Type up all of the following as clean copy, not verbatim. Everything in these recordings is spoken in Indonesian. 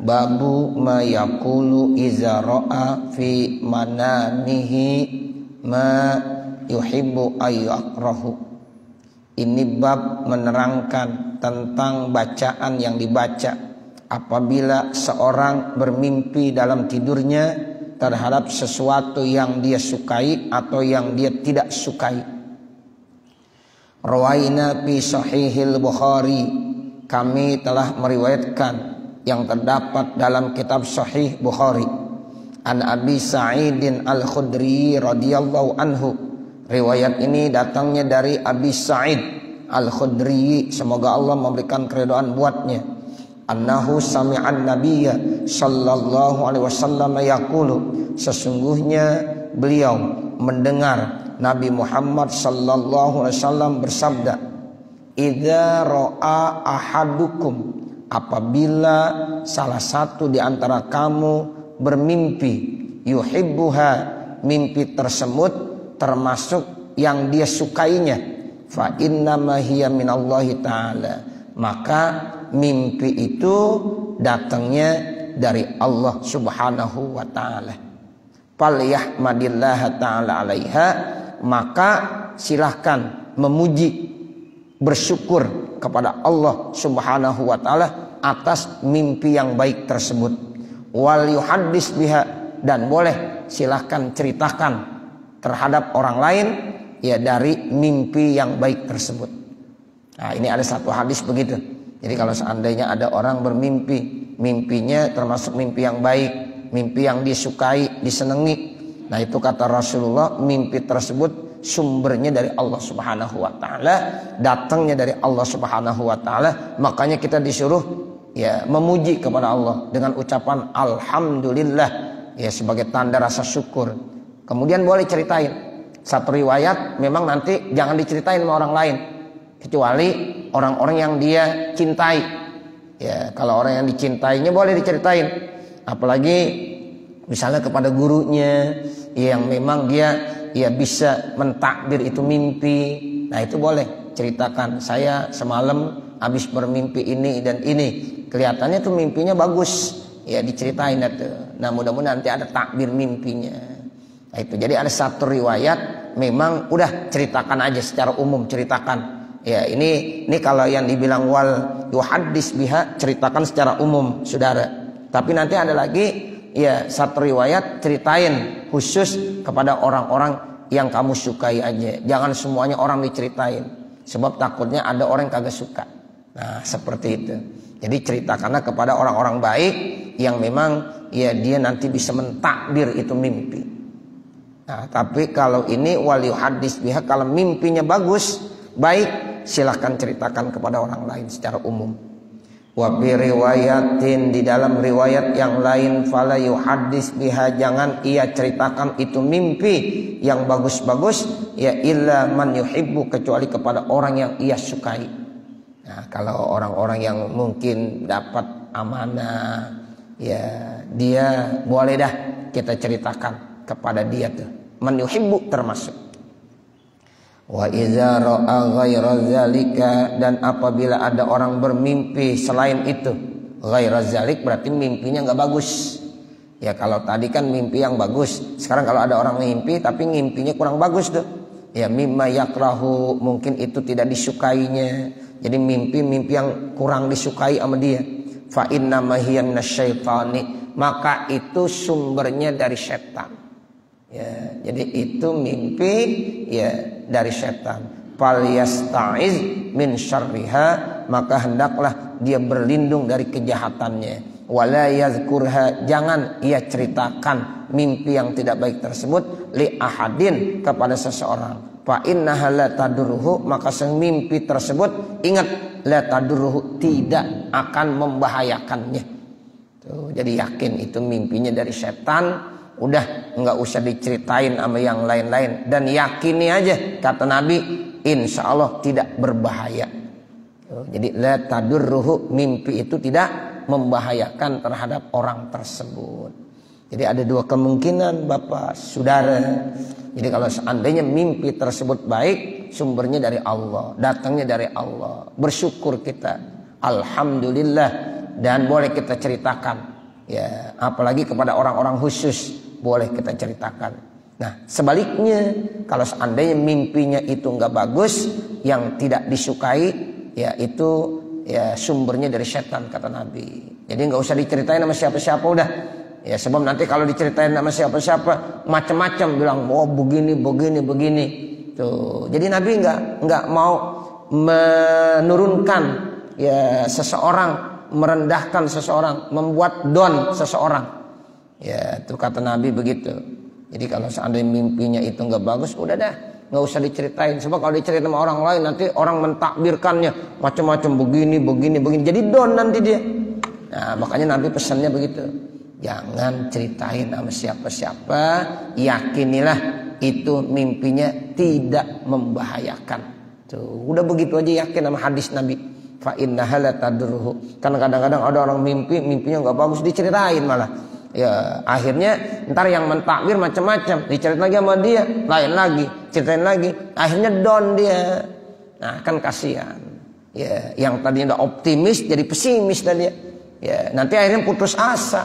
babu ma yaqulu iza ra'a fi manamihi ma yuhibbu ayyaqrahu. Ini bab menerangkan tentang bacaan yang dibaca apabila seorang bermimpi dalam tidurnya terhadap sesuatu yang dia sukai atau yang dia tidak sukai. Rawaina fi sahihil Bukhari, kami telah meriwayatkan yang terdapat dalam kitab Sahih Bukhari, an Abi Sa'idin Al-Khudri radhiyallahu anhu. Riwayat ini datangnya dari Abi Sa'id Al-Khudri, semoga Allah memberikan keridhaan buatnya. Annahu sami'an nabiyya sallallahu alaihi wasallam yaqulu, sesungguhnya beliau mendengar Nabi Muhammad sallallahu alaihi wasallam bersabda, idza ra'a ahadukum, apabila salah satu di antara kamu bermimpi, yuhibbuha, mimpi tersebut termasuk yang dia sukainya, fa innama hiya minallahi ta'ala, maka mimpi itu datangnya dari Allah subhanahu wa ta'ala. Falyahmadillah ta'ala alaiha, maka silahkan memuji, bersyukur kepada Allah subhanahu wa ta'ala atas mimpi yang baik tersebut. Wal yuhaddis biha, dan boleh silahkan ceritakan terhadap orang lain ya dari mimpi yang baik tersebut. Nah, ini ada satu hadis begitu. Jadi kalau seandainya ada orang bermimpi, mimpinya termasuk mimpi yang baik, mimpi yang disukai, disenangi, nah itu kata Rasulullah, mimpi tersebut sumbernya dari Allah subhanahu wa ta'ala, datangnya dari Allah subhanahu wa ta'ala. Makanya kita disuruh ya memuji kepada Allah dengan ucapan alhamdulillah ya sebagai tanda rasa syukur. Kemudian boleh ceritain. Satu riwayat memang nanti jangan diceritain sama orang lain kecuali orang-orang yang dia cintai. Ya, kalau orang yang dicintainya boleh diceritain. Apalagi misalnya kepada gurunya yang memang dia ya bisa mentakdir itu mimpi. Nah itu boleh ceritakan, saya semalam habis bermimpi ini dan ini, kelihatannya tuh mimpinya bagus, ya diceritain itu. Nah mudah-mudahan nanti ada takbir mimpinya. Nah itu jadi ada satu riwayat memang udah ceritakan aja secara umum, ceritakan. Ya ini kalau yang dibilang wal yuhaddis biha, ceritakan secara umum saudara. Tapi nanti ada lagi ya satu riwayat ceritain khusus kepada orang-orang yang kamu sukai aja. Jangan semuanya orang diceritain, sebab takutnya ada orang yang kagak suka. Nah seperti itu. Jadi ceritakanlah kepada orang-orang baik yang memang ya dia nanti bisa mentakdir itu mimpi. Nah tapi kalau ini wal yuhaddis biha, kalau mimpinya bagus, baik, silahkan ceritakan kepada orang lain secara umum. Wa bi riwayatin, di dalam riwayat yang lain, fala yuhaddis biha, jangan ia ceritakan itu mimpi yang bagus-bagus ya illa man yuhibbu, kecuali kepada orang yang ia sukai. Nah, kalau orang-orang yang mungkin dapat amanah ya dia boleh dah kita ceritakan kepada dia tuh. Man yuhibbu termasuk. Wa idza ra'a ghaira zalika, dan apabila ada orang bermimpi selain itu, ghaira zalik berarti mimpinya enggak bagus. Ya kalau tadi kan mimpi yang bagus, sekarang kalau ada orang mimpi tapi mimpinya kurang bagus tuh. Ya mimma yakrahu, mungkin itu tidak disukainya. Jadi mimpi-mimpi yang kurang disukai sama dia. Fa inna ma hiya minasyaitani, maka itu sumbernya dari setan. Ya, jadi itu mimpi ya dari setan. Fal yasta'iz min syarriha, maka hendaklah dia berlindung dari kejahatannya. Wala yazkurha, jangan ia ceritakan mimpi yang tidak baik tersebut li ahadin, kepada seseorang. Fa innaha la tadurruhu, maka mimpi tersebut ingat la tadurruhu, tidak akan membahayakannya. Tuh, jadi yakin itu mimpinya dari setan. Udah nggak usah diceritain sama yang lain-lain, dan yakini aja kata Nabi, insya Allah tidak berbahaya. Jadi la tadurruhu, mimpi itu tidak membahayakan terhadap orang tersebut. Jadi ada dua kemungkinan Bapak Saudara. Jadi kalau seandainya mimpi tersebut baik, sumbernya dari Allah, datangnya dari Allah, bersyukur kita, alhamdulillah, dan boleh kita ceritakan Ya, apalagi kepada orang-orang khusus boleh kita ceritakan. Nah, sebaliknya kalau seandainya mimpinya itu nggak bagus, yang tidak disukai, ya itu ya sumbernya dari setan kata Nabi. Jadi nggak usah diceritain sama siapa-siapa udah. Ya sebab nanti kalau diceritain sama siapa-siapa macam-macam bilang, oh begini. Tuh. Jadi Nabi nggak mau menurunkan ya seseorang, merendahkan seseorang, membuat down seseorang. Ya, itu kata Nabi begitu. Jadi kalau seandainya mimpinya itu nggak bagus, udah dah, nggak usah diceritain. Sebab kalau diceritain sama orang lain nanti orang mentakbirkannya macam-macam begini. Jadi down nanti dia. Nah, makanya Nabi pesannya begitu. Jangan ceritain sama siapa-siapa, yakinilah itu mimpinya tidak membahayakan. Tuh, udah begitu aja yakin sama hadis Nabi. Fa innaha la tadurruhu. Karena kadang-kadang ada orang mimpinya nggak bagus diceritain malah. Ya, akhirnya ntar yang mentakbir macam-macam, diceritain lagi sama dia, lain lagi, ceritain lagi, akhirnya down dia. Nah, kan kasihan. Ya, yang tadinya udah optimis jadi pesimis tadi. Ya, nanti akhirnya putus asa.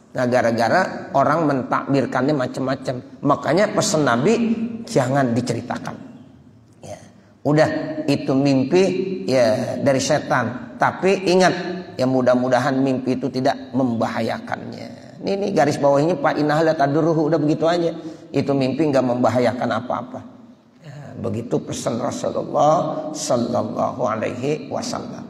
Nah, gara-gara orang mentakbirkannya macam-macam. Makanya pesan Nabi jangan diceritakan. Ya, udah itu mimpi ya dari setan. Tapi ingat ya mudah-mudahan mimpi itu tidak membahayakannya. Ini garis bawahnya Pak Innaha la tadurruhu, udah begitu aja. Itu mimpi nggak membahayakan apa-apa. Ya, begitu pesan Rasulullah sallallahu alaihi wasallam.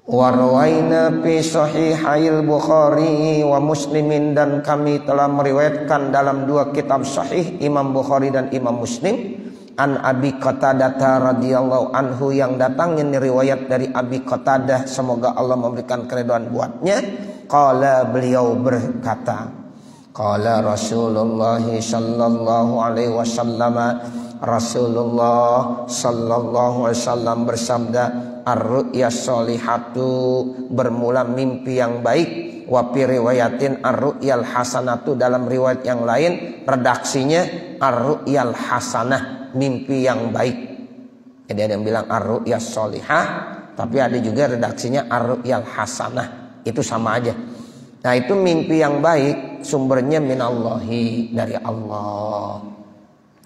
Wa rawaina fi sahihail Bukhari wa Muslimin, dan kami telah meriwayatkan dalam dua kitab sahih Imam Bukhari dan Imam Muslim an Abi Qatadah radhiyallahu anhu, yang datangnya riwayat dari Abi Qatadah, semoga Allah memberikan keridhaan buatnya. Qala, beliau berkata, qala Rasulullah sallallahu alaihi wasallam, Rasulullah sallallahu alaihi wasallam bersabda, ar-ru'ya sholihatu, bermula mimpi yang baik, wa fi riwayatin ar-ru'yal hasanatu, dalam riwayat yang lain redaksinya ar-ru'yal hasanah, mimpi yang baik. Jadi ada yang bilang ar-ru'ya sholihah, tapi ada juga redaksinya ar-ru'yal hasanah. Itu sama aja. Nah, itu mimpi yang baik sumbernya minallahi, dari Allah.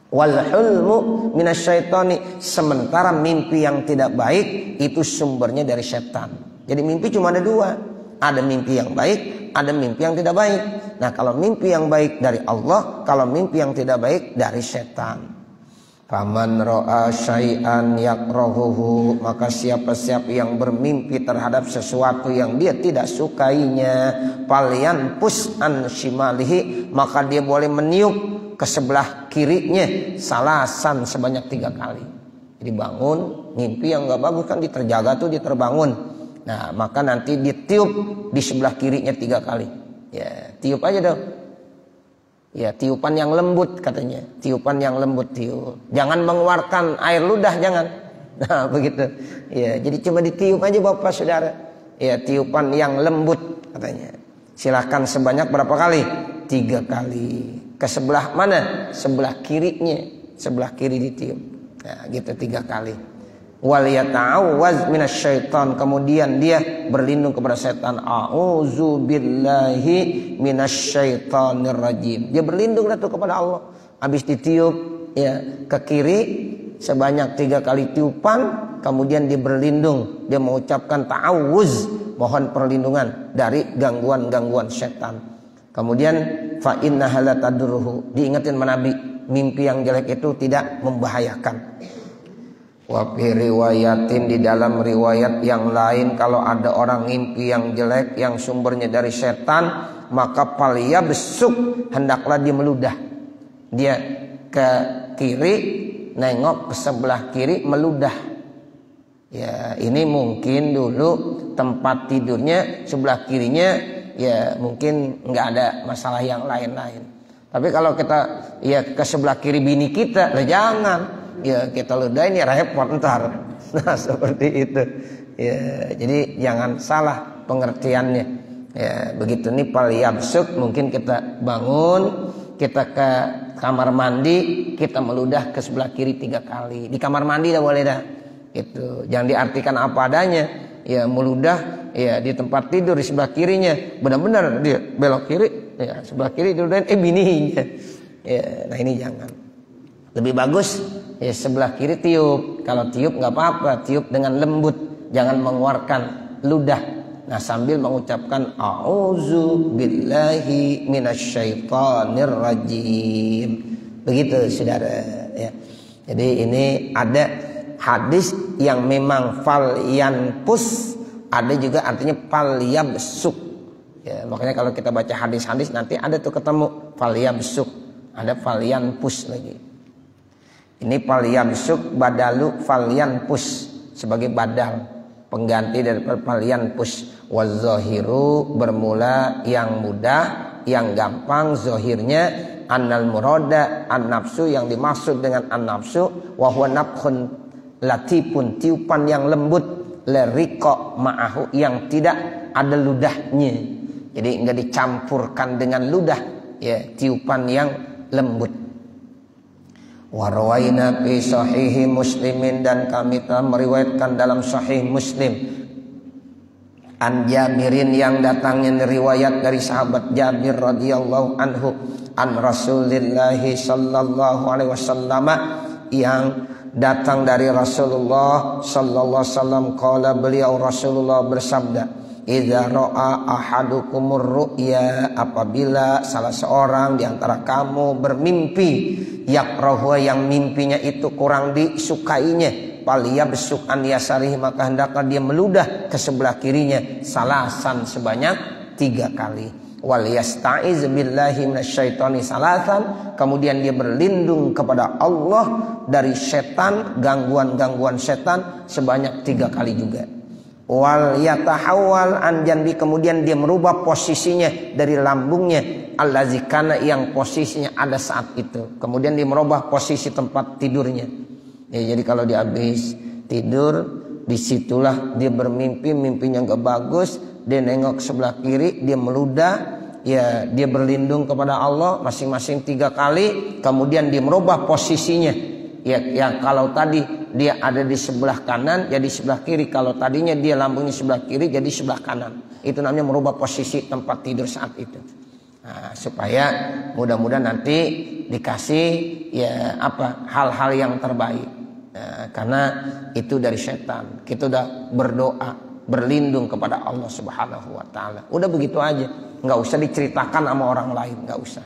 Wal hulmu minasyaitani, sementara mimpi yang tidak baik itu sumbernya dari setan. Jadi mimpi cuma ada dua. Ada mimpi yang baik, ada mimpi yang tidak baik. Nah, kalau mimpi yang baik dari Allah, kalau mimpi yang tidak baik dari setan. Faman ra'a syai'an yakrahuhu, maka siapa-siapa yang bermimpi terhadap sesuatu yang dia tidak sukainya, falyanpus an shimalihi, maka dia boleh meniup ke sebelah kirinya salasan, sebanyak 3 kali. Jadi bangun mimpi yang gak bagus kan diterjaga tuh, diterbangun. Nah, maka nanti ditiup di sebelah kirinya 3 kali. Ya, tiup aja dong. Ya, tiupan yang lembut katanya. Tiupan yang lembut, tiup. Jangan mengeluarkan air ludah, jangan. Nah, begitu. Ya, jadi cuma ditiup aja Bapak Saudara. Ya, tiupan yang lembut katanya. Silahkan sebanyak berapa kali? 3 kali. Ke sebelah mana? Sebelah kirinya. Sebelah kiri ditiup. Nah, gitu 3 kali. Wal yata'awwaz minasyaiton, kemudian dia berlindung kepada setan. A'udzu billahi minasyaitonir rajim. Dia berlindung tuh kepada Allah. Habis ditiup ya ke kiri sebanyak 3 kali tiupan, kemudian dia berlindung, dia mengucapkan ta'awuz, mohon perlindungan dari gangguan-gangguan setan. Kemudian fa innaha la tadurruhu, diingetin Nabi, mimpi yang jelek itu tidak membahayakan. Wa fi riwayatin, di dalam riwayat yang lain, kalau ada orang mimpi yang jelek yang sumbernya dari setan, maka palia besuk, hendaklah dia meludah. Dia ke kiri, nengok ke sebelah kiri, meludah. Ya, ini mungkin dulu tempat tidurnya sebelah kirinya, ya mungkin nggak ada masalah yang lain-lain. Tapi kalau kita ya ke sebelah kiri bini kita, lah jangan. Ya kita ludahin ya repot ntar. Nah, seperti itu. Ya, jadi jangan salah pengertiannya. Ya, begitu nih pal yabsuk, mungkin kita bangun, kita ke kamar mandi, kita meludah ke sebelah kiri 3 kali. Di kamar mandi dah boleh dah. Gitu. Jangan diartikan apa adanya. ya meludah ya di tempat tidur di sebelah kirinya, benar-benar dia belok kiri ya sebelah kiri diludahin bininya. Ya, nah ini jangan. Lebih bagus ya sebelah kiri tiup. Kalau tiup nggak apa-apa, tiup dengan lembut, jangan mengeluarkan ludah. Nah sambil mengucapkan a'udzu billahi minasyaitonir rajim. Begitu saudara ya. Jadi ini ada hadis yang memang falyanpus, ada juga artinya falyabsuk. Ya, makanya kalau kita baca hadis-hadis nanti ada tuh ketemu falyabsuk, ada falyanpus lagi. Ini falyabsuk badalu falyanpus sebagai badal pengganti dari falyanpus. Wazahiru bermula yang mudah, yang gampang zahirnya annal murada an-nafsu yang dimaksud dengan an-nafsu wa huwa nafkhun latifun tiupan yang lembut leriqa ma'ahu yang tidak ada ludahnya. Jadi enggak dicampurkan dengan ludah ya, tiupan yang lembut. Wa rawaina fi sahihi Muslimin dan kami telah meriwayatkan dalam sahih Muslim an Jabirin yang datangnya riwayat dari sahabat Jabir radhiyallahu anhu an Rasulillah sallallahu alaihi wasallam yang datang dari Rasulullah sallallahu alaihi wasallam qala beliau Rasulullah bersabda idza ra'a ahadukumur ru'ya apabila salah seorang di antara kamu bermimpi yakrahu yang mimpinya itu kurang disukainya falyabsuk an yasarihi maka hendaklah dia meludah ke sebelah kirinya salasan sebanyak 3 kali wal yasta'iz billahi minasyaitani salasan kemudian dia berlindung kepada Allah dari setan gangguan-gangguan setan sebanyak 3 kali juga. Wal yatahawwal an janbi kemudian dia merubah posisinya dari lambungnya allazi kana yang posisinya ada saat itu. Kemudian dia merubah posisi tempat tidurnya. Ya, jadi kalau dia habis tidur disitulah dia bermimpi, mimpinya enggak bagus, dia nengok sebelah kiri, dia meludah, ya dia berlindung kepada Allah masing-masing 3 kali, kemudian dia merubah posisinya. Ya, yang kalau tadi dia ada di sebelah kanan jadi sebelah kiri, kalau tadinya dia lambungnya sebelah kiri jadi sebelah kanan. Itu namanya merubah posisi tempat tidur saat itu. Nah, supaya mudah-mudahan nanti dikasih ya apa hal-hal yang terbaik. Nah, karena itu dari setan. Kita udah berdoa, berlindung kepada Allah Subhanahu wa taala. Udah begitu aja, nggak usah diceritakan sama orang lain, nggak usah.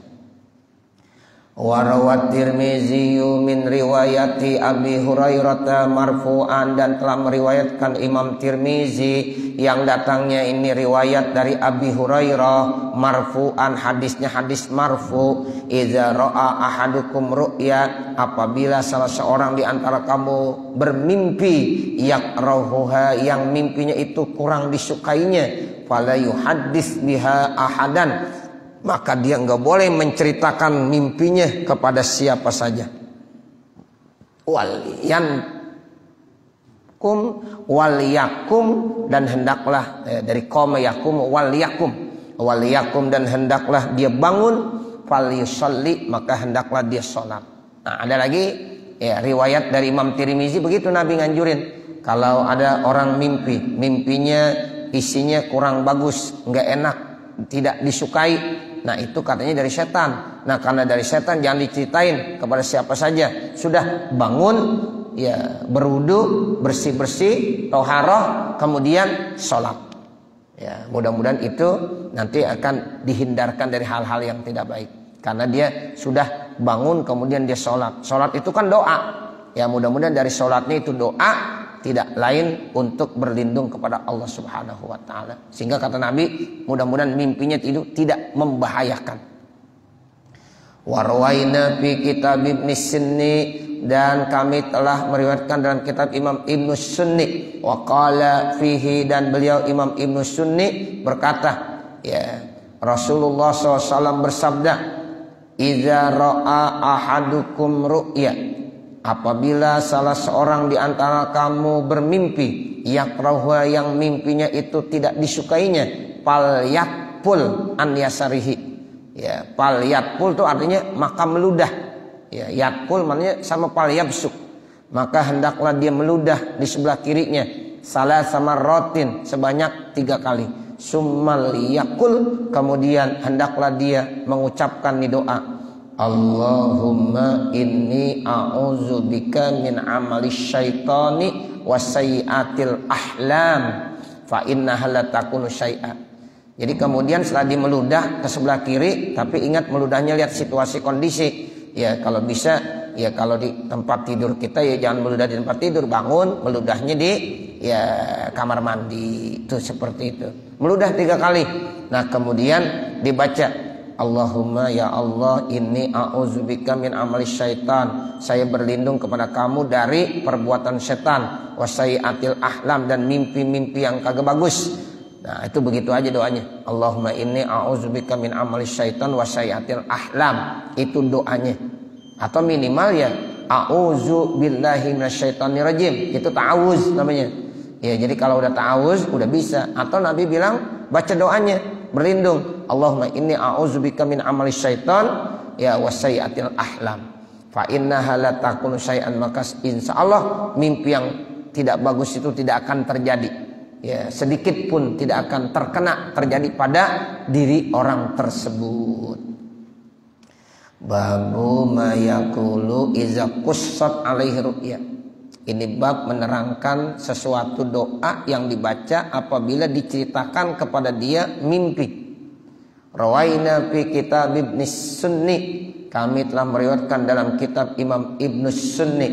Warawat Tirmizi min riwayati Abi Hurairah marfu'an dan telah meriwayatkan Imam Tirmizi yang datangnya ini riwayat dari Abi Hurairah marfu'an hadisnya hadis marfu idza ra'a ahadukum ru'ya apabila salah seorang di antara kamu bermimpi yakrahuha yang mimpinya itu kurang disukainya fala yuhaddits biha ahadan maka dia enggak boleh menceritakan mimpinya kepada siapa saja. Waliyakum dan hendaklah dari qama yakum waliyakum dan hendaklah dia bangun falyusalli maka hendaklah dia sholat. Nah ada lagi ya riwayat dari Imam Tirmizi begitu Nabi nganjurin kalau ada orang mimpinya isinya kurang bagus, enggak enak, tidak disukai. Nah itu katanya dari setan. Nah karena dari setan jangan diceritain kepada siapa saja. Sudah bangun ya berwudu, bersih-bersih, toharoh, kemudian sholat. Ya mudah-mudahan itu nanti akan dihindarkan dari hal-hal yang tidak baik. Karena dia sudah bangun kemudian dia sholat. Sholat itu kan doa. Ya mudah-mudahan dari sholatnya itu doa. Tidak lain untuk berlindung kepada Allah Subhanahu wa taala. Sehingga kata Nabi, mudah-mudahan mimpinya itu tidak membahayakan. Warwaina fi kitab Ibnu Sunni dan kami telah meriwayatkan dalam kitab Imam Ibnu Sunni wa qala fihi dan beliau Imam Ibnu Sunni berkata, ya Rasulullah SAW bersabda, "Idza ra'a ahadukum ru'ya" apabila salah seorang di antara kamu bermimpi yakrahu yang mimpinya itu tidak disukainya falyatpul an yasarihi ya falyatpul itu artinya maka meludah ya yatpul maknanya sama falyabsuk maka hendaklah dia meludah di sebelah kirinya salasa marratin, sebanyak 3 kali. Summal yakul, kemudian hendaklah dia mengucapkan ni doa, Allahumma inni a'udzubika min amali syaitani wa sayyiatil ahlam fa innaha la takunu syai'a. Jadi kemudian setelah dimeludah ke sebelah kiri, tapi ingat meludahnya lihat situasi kondisi. Ya kalau bisa, ya kalau di tempat tidur kita ya jangan meludah di tempat tidur, bangun meludahnya di ya kamar mandi, itu seperti itu. Meludah 3 kali. Nah kemudian dibaca, Allahumma ya Allah inni a'udzubika min amali syaitan, saya berlindung kepada kamu dari perbuatan setan, wasaiatil ahlam, dan mimpi-mimpi yang kagak bagus. Nah itu begitu aja doanya, Allahumma inni a'udzubika min amali syaitan wasaiatil ahlam, itu doanya. Atau minimal ya a'udzu billahi minasyaitonir rajim, itu ta'awuz namanya. Ya jadi kalau udah ta'awuz udah bisa. Atau Nabi bilang baca doanya berlindung, Allahumma inni a'udzubika min amali syaitan ya wasaiatil ahlam fa innaha la takunu syai'an, maka insyaallah mimpi yang tidak bagus itu tidak akan terjadi. Ya, sedikit pun tidak akan terjadi pada diri orang tersebut. Babu ma yaqulu iza qussat alaihi ru'ya. Ini bab menerangkan sesuatu doa yang dibaca apabila diceritakan kepada dia mimpi. Rawaina fi kitab Ibnu Sunni, kami telah meriwayatkan dalam kitab Imam Ibnu Sunni,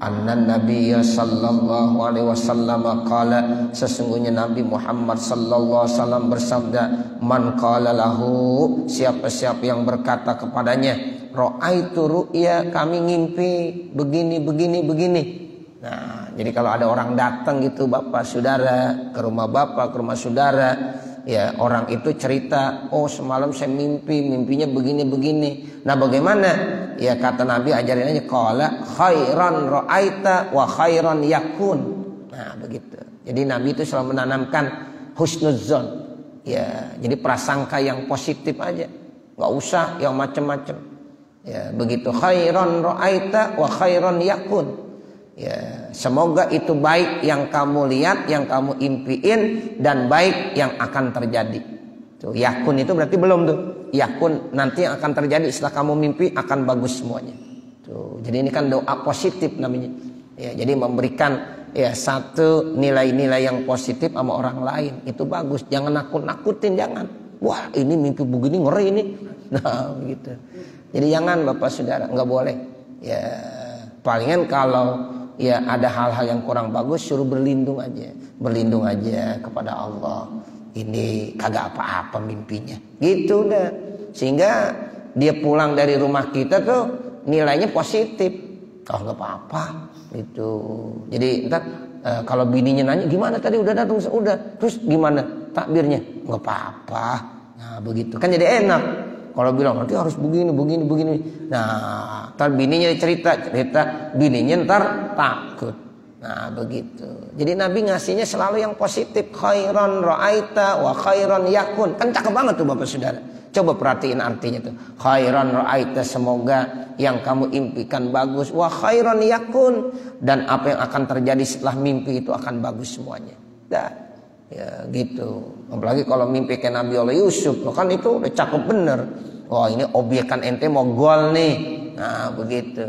anna Nabiyya sallallahu alaihi wasallam qala, sesungguhnya Nabi Muhammad sallallahu alaihi wasallam bersabda, man qala lahu, siapa-siapa yang berkata kepadanya, ra'aitu ru'ya, kami ngimpi begini. Nah, jadi kalau ada orang datang gitu bapak saudara ke rumah bapak, ke rumah saudara, ya orang itu cerita, oh semalam saya mimpinya begini. Nah bagaimana? Ya kata Nabi ajarin aja, qala khairan ra'aita wa khairan yakun. Nah begitu. Jadi Nabi itu selalu menanamkan husnuzon. Ya, jadi prasangka yang positif aja, nggak usah yang macam-macam. Ya begitu, khairan ra'aita wa khairan yakun. Ya, semoga itu baik yang kamu lihat, yang kamu impiin, dan baik yang akan terjadi. Tuh, yakun itu berarti belum tuh. Yakun nanti yang akan terjadi setelah kamu mimpi akan bagus semuanya. Tuh, jadi ini kan doa positif namanya. Ya, jadi memberikan ya satu nilai-nilai yang positif sama orang lain itu bagus. Jangan nakut-nakutin, jangan. Wah ini mimpi begini ngeri ini. Nah begitu. Jadi jangan bapak saudara, nggak boleh. Ya palingan kalau ya ada hal-hal yang kurang bagus suruh berlindung aja kepada Allah. Ini kagak apa-apa mimpinya, gitu udah. Sehingga dia pulang dari rumah kita tuh nilainya positif. Oh nggak apa-apa, gitu. Jadi ntar kalau bininya nanya gimana tadi udah datang, udah. Terus gimana takbirnya? Nggak apa-apa. Nah begitu kan jadi enak. Kalau bilang nanti harus begini. Nah, ntar bininya cerita bininya ntar takut. Nah, begitu. Jadi Nabi ngasihnya selalu yang positif. Khairan ra'aita wa khairan yakun. Kan cakep banget tuh Bapak Saudara. Coba perhatiin artinya tuh. Khairan ra'aita, semoga yang kamu impikan bagus. Wa khairan yakun, dan apa yang akan terjadi setelah mimpi itu akan bagus semuanya. Dah. Ya gitu. Apalagi kalau mimpi kayak Nabi Allah Yusuf, kan itu udah cakep bener. Wah ini obyekan ente mau gol nih. Nah begitu.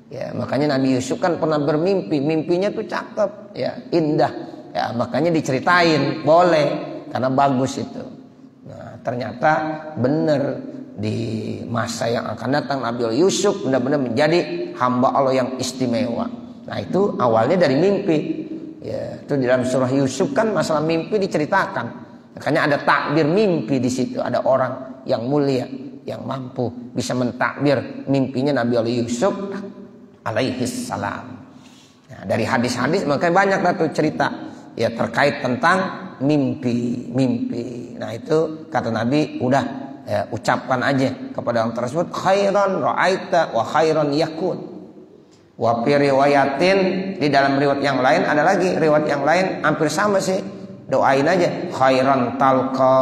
Ya makanya Nabi Yusuf kan pernah bermimpi, mimpinya tuh cakep, ya indah. Ya makanya diceritain, boleh, karena bagus itu. Nah ternyata bener di masa yang akan datang Nabi Allah Yusuf benar-benar menjadi hamba Allah yang istimewa. Nah itu awalnya dari mimpi. Ya, itu di dalam surah Yusuf kan masalah mimpi diceritakan. Makanya ada takbir mimpi di situ. Ada orang yang mulia, yang mampu bisa mentakbir mimpinya Nabi Allah Yusuf alaihis salam. Nah, dari hadis-hadis makanya banyak lah tuh cerita ya terkait tentang mimpi. Nah itu kata Nabi udah ya, ucapkan aja kepada orang tersebut, khairan ra'aita wa khairan yakun. Wa fi riwayatin, di dalam riwayat yang lain ada lagi riwayat yang lain hampir sama sih. Doain aja, khairan talqa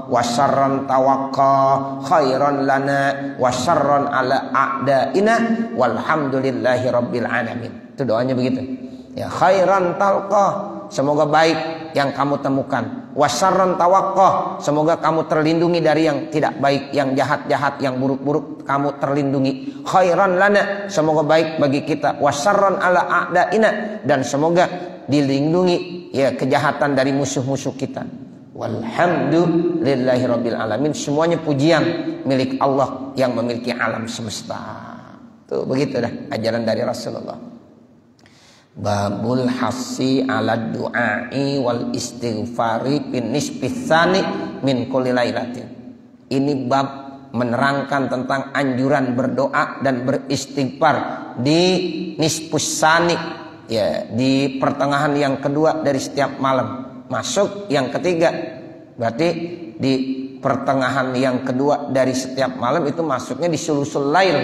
wa syarran tawaqqa, khairan lana wa syarran ala a'daina walhamdulillahi rabbil alamin. Itu doanya begitu. Ya, khairan talqa, semoga baik yang kamu temukan. Wasyarran tawaqqah, semoga kamu terlindungi dari yang tidak baik, yang jahat-jahat, yang buruk-buruk kamu terlindungi. Khairan lana, semoga baik bagi kita. Wasyarran ala a'daina, dan semoga dilindungi ya kejahatan dari musuh-musuh kita. Walhamdulillahi rabbil alamin, semuanya pujian milik Allah yang memiliki alam semesta. Tuh begitu dah ajaran dari Rasulullah. Babul hassi ala du'ai wal istighfari bin nisbis tsani min kulli lailatin. Ini bab menerangkan tentang anjuran berdoa dan beristighfar di nisbus tsani, ya, di pertengahan yang kedua dari setiap malam. Masuk yang ketiga, berarti di pertengahan yang kedua dari setiap malam itu masuknya di sulusul lail,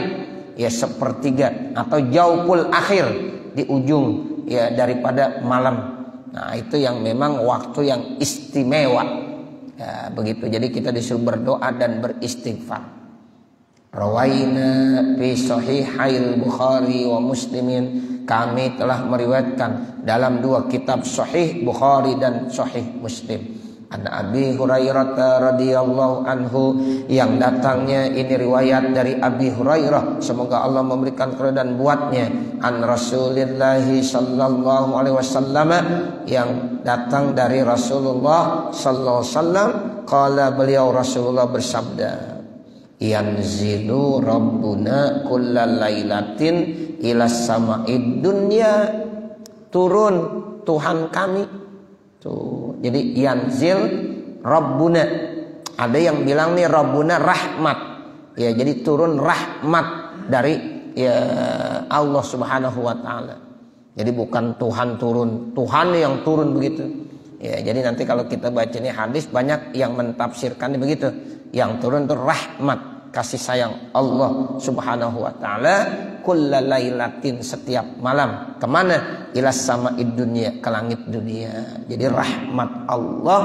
ya, sepertiga atau jaupul akhir, di ujung ya daripada malam. Nah itu yang memang waktu yang istimewa, ya, begitu. Jadi kita disuruh berdoa dan beristighfar. Rawaina fi sahihail Bukhari wa Muslimin, kami telah meriwayatkan dalam dua kitab Sahih Bukhari dan Sahih Muslim. An Abi Hurairah radhiyallahu anhu, yang datangnya ini riwayat dari Abi Hurairah, semoga Allah memberikan keridhaan buatnya. An Rasulillah sallallahu alaihi wasallam, yang datang dari Rasulullah sallallahu alaihi wasallam. Qala, beliau Rasulullah bersabda, yanzilu rabbuna kullal lailatin ilas sama'id dunya, turun Tuhan kami. Tuh, jadi yanzil rabbuna, ada yang bilang nih rabbuna rahmat, ya, jadi turun rahmat dari ya Allah Subhanahu wa taala. Jadi bukan Tuhan turun, Tuhan yang turun begitu. Ya, jadi nanti kalau kita baca ini hadis banyak yang mentafsirkannya begitu. Yang turun itu rahmat, kasih sayang Allah Subhanahu wa taala kulla lailatin, setiap malam. Kemana? Ilas sama'id dunya, ke langit dunia. Jadi rahmat Allah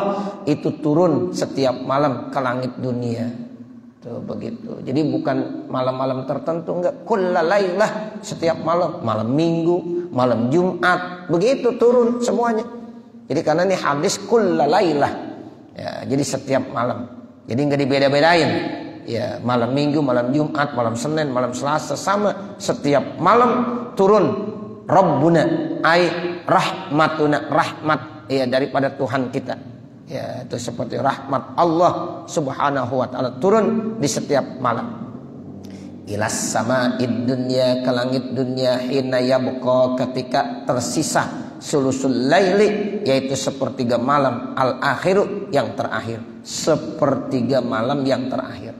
itu turun setiap malam ke langit dunia. Tuh begitu. Jadi bukan malam-malam tertentu, enggak, kulla lailah, setiap malam, malam Minggu, malam Jumat, begitu turun semuanya. Jadi karena ini hadis kulla lailah, ya, jadi setiap malam. Jadi enggak dibeda-bedain. Ya, malam Minggu, malam Jumat, malam Senin, malam Selasa, sama, setiap malam turun Rabbuna, ai rahmatuna, rahmat ya daripada Tuhan kita. Ya, itu seperti rahmat Allah Subhanahu wa taala turun di setiap malam. Ilas sama'id dunya, ke langit dunia, hina yabqa, ketika tersisa sulusul laili, yaitu sepertiga malam, al akhiru, yang terakhir, sepertiga malam yang terakhir.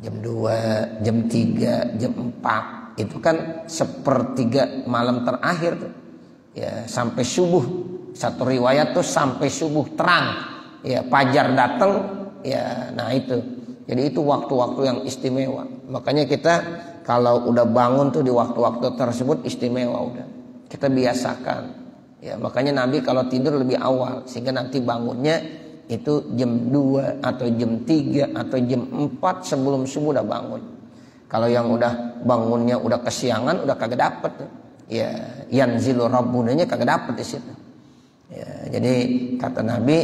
Jam 2, jam 3, jam 4, itu kan sepertiga malam terakhir tuh. Ya, sampai subuh. Satu riwayat tuh sampai subuh terang. Ya, fajar datang, ya, nah itu. Jadi itu waktu-waktu yang istimewa. Makanya kita kalau udah bangun tuh di waktu-waktu tersebut istimewa udah. Kita biasakan. Ya, makanya Nabi kalau tidur lebih awal sehingga nanti bangunnya itu jam 2 atau jam 3 atau jam 4 sebelum subuh udah bangun. Kalau yang udah bangunnya udah kesiangan, udah kagak dapet tuh. Ya, yanzilu rabbunanya kagak dapet di situ. Ya, jadi kata Nabi,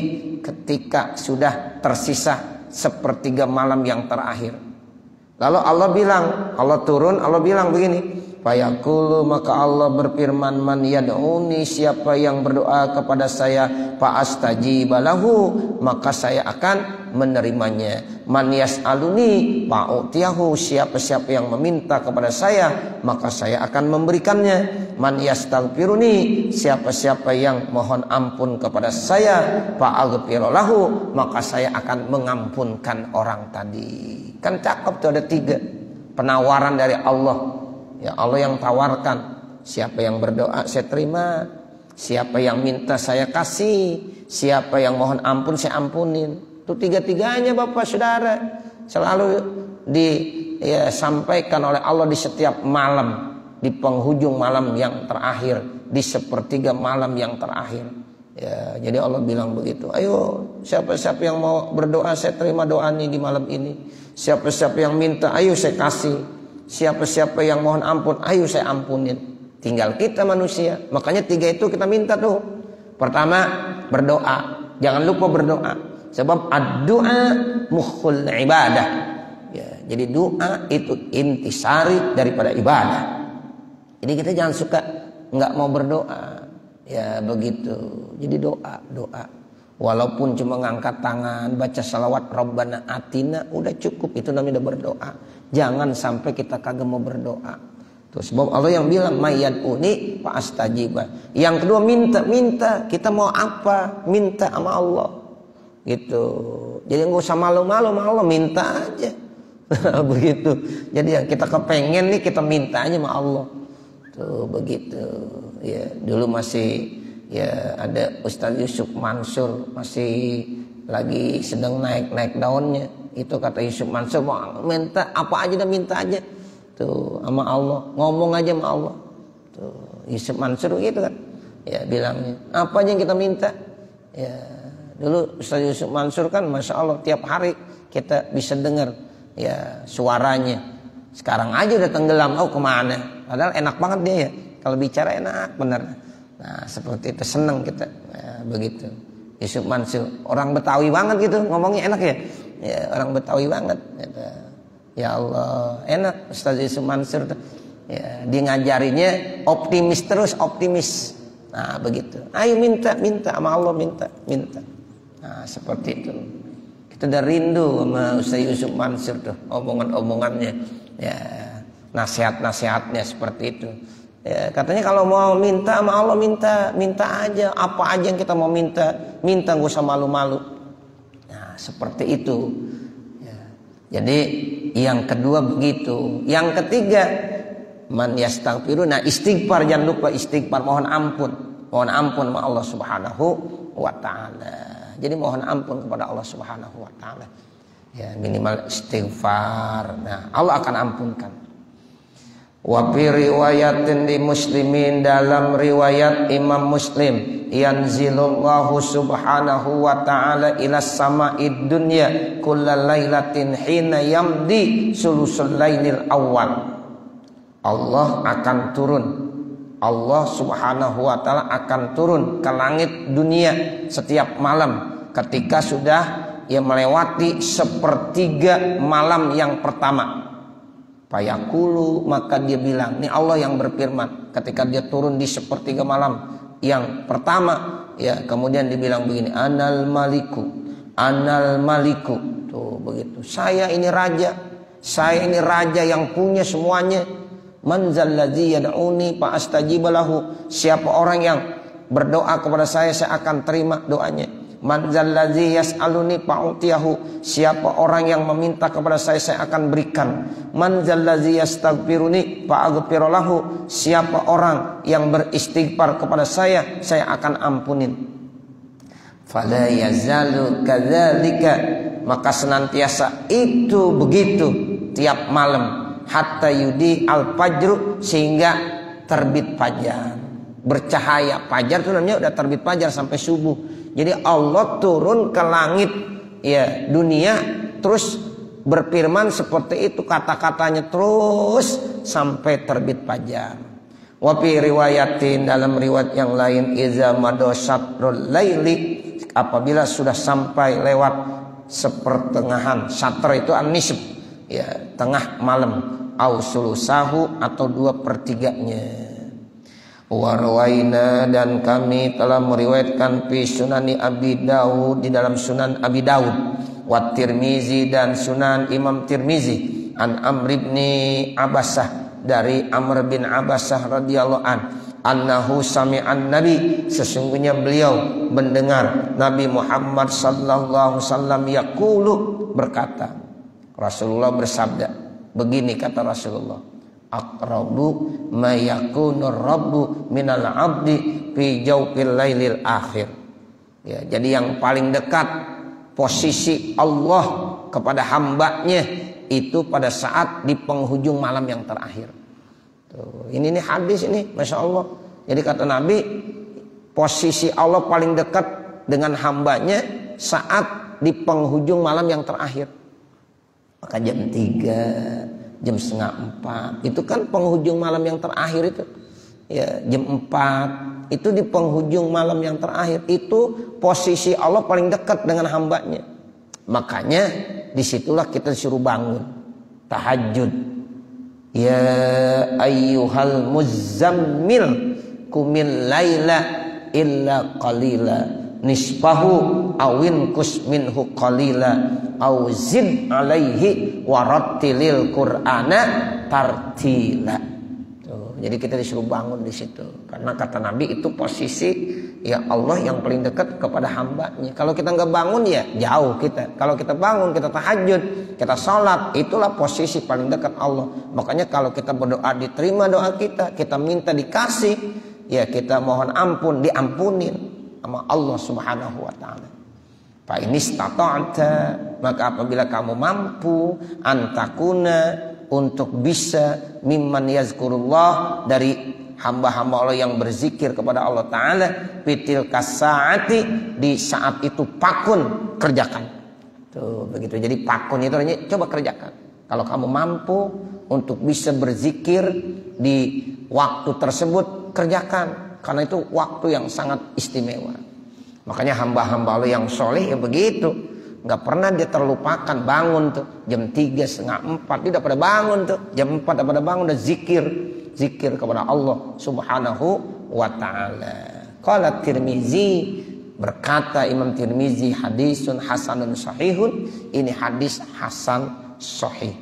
ketika sudah tersisa sepertiga malam yang terakhir, lalu Allah bilang, Allah turun, Allah bilang begini, fayaqulu, maka Allah berfirman, man yad'uni, siapa yang berdoa kepada saya, fa astajiba lahu, maka saya akan menerimanya. Man yas'aluni fa utiyahu, siapa-siapa yang meminta kepada saya, maka saya akan memberikannya. Man yastaghfiruni, siapa-siapa yang mohon ampun kepada saya, fa aghfir lahu, maka saya akan mengampunkan orang tadi. Kan cakep tuh, ada 3 penawaran dari Allah. Ya, Allah yang tawarkan, siapa yang berdoa saya terima, siapa yang minta saya kasih, siapa yang mohon ampun saya ampunin. Itu 3-tiganya Bapak Saudara selalu disampaikan oleh Allah di setiap malam, di penghujung malam yang terakhir, di sepertiga malam yang terakhir. Ya, jadi Allah bilang begitu. Ayo, siapa-siapa yang mau berdoa saya terima doa ini di malam ini. Siapa-siapa yang minta, ayo saya kasih. Siapa-siapa yang mohon ampun, ayo saya ampunin. Tinggal kita manusia. Makanya 3 itu kita minta tuh. Pertama, berdoa. Jangan lupa berdoa. Sebab ad-du'a mukhul ibadah. Ya, jadi doa itu intisari daripada ibadah. Jadi kita jangan suka nggak mau berdoa. Ya begitu. Jadi doa. Walaupun cuma ngangkat tangan, baca salawat Rabbana Atina, udah cukup. Itu namanya udah berdoa. Jangan sampai kita kagak mau berdoa. Tuh, sebab Allah yang bilang mayyad'uni fa astajibah. Yang kedua minta. Kita mau apa? Minta sama Allah. Gitu. Jadi nggak usah malu-malu sama Allah, minta aja. Begitu. Jadi yang kita kepengen nih kita minta aja sama Allah. Tuh begitu. Ya, dulu masih ya ada Ustaz Yusuf Mansur masih lagi sedang naik daunnya. Itu kata Yusuf Mansur, mau minta apa aja, dah minta aja. Tuh sama Allah, ngomong aja sama Allah. Tuh Yusuf Mansur gitu kan. Ya bilangnya, apa aja yang kita minta. Ya dulu Ustaz Yusuf Mansur kan Masya Allah tiap hari kita bisa dengar ya suaranya. Sekarang aja udah tenggelam, kemana? Padahal enak banget dia ya. Kalau bicara enak bener. Nah seperti itu, seneng kita. Nah, begitu. Yusuf Mansur, orang Betawi banget gitu, ngomongnya enak ya. Ya orang Betawi banget. Gitu. Ya Allah, enak Ustaz Yusuf Mansur tuh. Ya, dia ngajarinnya optimis terus, optimis. Nah begitu. Ayo minta sama Allah, minta. Nah seperti itu. Kita udah rindu sama Ustaz Yusuf Mansur tuh, omongan-omongannya. Ya, nasihat-nasihatnya seperti itu. Ya, katanya kalau mau minta sama Allah, minta aja, apa aja yang kita mau minta nggak usah malu-malu. Nah seperti itu. Ya. Jadi yang kedua begitu. Yang ketiga, man yastaghfiru. Nah istighfar, jangan lupa istighfar, mohon ampun sama Allah Subhanahu wa taala. Jadi mohon ampun kepada Allah Subhanahu wa taala. Ya minimal istighfar. Nah Allah akan ampunkan. Wa fi riwayatin di Muslimin, dalam riwayat Imam Muslim, yanzilullahu subhanahu wa ta'ala ila sama'id dunya kullal lailatin hina yamdi sulusul lailil awal. Allah akan turun, Allah subhanahu wa ta'ala akan turun ke langit dunia setiap malam ketika sudah melewati sepertiga malam yang pertama. Fayaqulu, maka dia bilang, ini Allah yang berfirman ketika dia turun di sepertiga malam yang pertama, ya kemudian dibilang begini, anal maliku. Tuh begitu. Saya ini raja yang punya semuanya. Man zalladzi yad'uni fa astajib lahu. Siapa orang yang berdoa kepada saya akan terima doanya. Man zalladzi yas'aluni fa'utiyahu. Siapa orang yang meminta kepada saya akan berikan. Man zalladzi yastaghfiruni fa'aghfir lahu. Siapa orang yang beristighfar kepada saya akan ampunin. Fala yazalu kadzalika, maka senantiasa itu begitu tiap malam hatta yudi al-fajr, sehingga terbit fajar. Bercahaya fajar itu namanya udah terbit fajar sampai subuh. Jadi Allah turun ke langit ya dunia terus berfirman seperti itu, kata-katanya terus sampai terbit fajar. Wa fi riwayatin, dalam riwayat yang lain, iza madosatrul laili, apabila sudah sampai lewat sepertengahan, satra itu an-nisf ya tengah malam, au sulusahu atau 2/3-nya. Warwaina, dan kami telah meriwayatkan fi sunani Abi Daud, di dalam sunan Abi Daud, wa Tirmizi, dan sunan Imam Tirmizi, an Amr bin Abbasah, dari Amr bin Abbasah radhiyallahu an, annahu sami'an nabi, sesungguhnya beliau mendengar Nabi Muhammad sallallahu alaihi wasallam yaqulu, berkata, Rasulullah bersabda, begini kata Rasulullah, aqrabu ma yakunu rabbu minal abdi fi jawfil lailil akhir. Ya, jadi yang paling dekat posisi Allah kepada hambanya itu pada saat di penghujung malam yang terakhir. Tuh, ini hadis ini, masya Allah. Jadi kata Nabi, posisi Allah paling dekat dengan hambanya saat di penghujung malam yang terakhir. Maka jam 3, jam 3:30 itu kan penghujung malam yang terakhir itu. Ya, jam 4 itu di penghujung malam yang terakhir. Itu posisi Allah paling dekat dengan hambanya. Makanya disitulah kita disuruh bangun tahajud. Ya ayyuhal muzammil kumil laila illa qalila nisfahu awin kus minhu qalila aw zid alaihi warattilil qur'ana tartila. Tuh, jadi kita disuruh bangun di situ karena kata Nabi itu posisi ya Allah yang paling dekat kepada hambanya. Kalau kita nggak bangun ya jauh kita. Kalau kita bangun, kita tahajud, kita sholat, itulah posisi paling dekat Allah. Makanya kalau kita berdoa diterima doa kita, kita minta dikasih, ya kita mohon ampun diampunin sama Allah Subhanahu wa taala. Fa inistata'ta, maka apabila kamu mampu antakuna untuk bisa mimman yazkurullah dari hamba-hamba Allah yang berzikir kepada Allah taala fitil kasaati di saat itu pakun kerjakan. Tuh begitu. Jadi pakun itu artinya coba kerjakan. Kalau kamu mampu untuk bisa berzikir di waktu tersebut kerjakan. Karena itu waktu yang sangat istimewa. Makanya hamba-hamba Allah yang soleh ya begitu. Gak pernah dia terlupakan bangun tuh. Jam 3, setengah 4 dia udah pada bangun tuh. Jam 4 udah pada bangun udah zikir. Zikir kepada Allah Subhanahu wa ta'ala. Qala Tirmizi, berkata Imam Tirmizi, hadisun hasanun sahihun. Ini hadis hasan sahih.